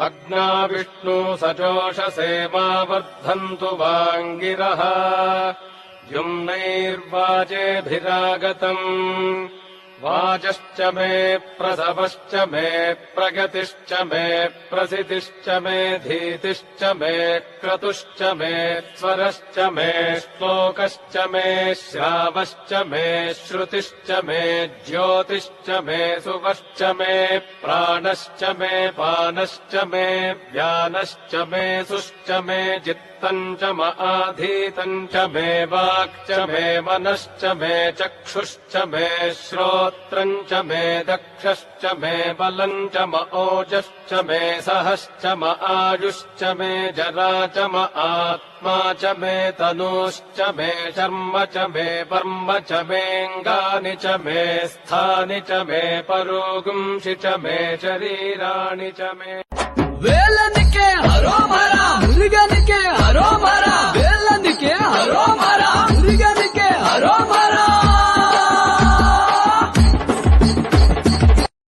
अग्ना विष्णु सजोषसे मा वर्धन्तु वाङ्गिरः युम्नैर्वाजेभिरागतम् वाजश्च मे प्रसवश्च मे प्रगतिश्च मे प्रसिद्धिश्च मे धीतिश्च मे क्रतुश्च मे स्वरश्च मे श्लोकश्च मे श्रावश्च मे श्रुतिश्च मे ज्योतिश्च मे सुवश्च मे प्राणश्च मे पानश्च मे व्यानश्च मे सुश्च मे चित्तम् च म आधीतम् च मे वाक् च मे मनश्च मे चक्षुश्च मे श्रोत्रम् च मे दक्षश्च मे बलम् च म ओजश्च मे सहश्च म आयुश्च मे जरा च म आत्मा च मे तनूश्च मे शर्म च मे वर्म च मेऽङ्गानि च मे स्थानि च मे परोगुंषि च मे शरीराणि च मे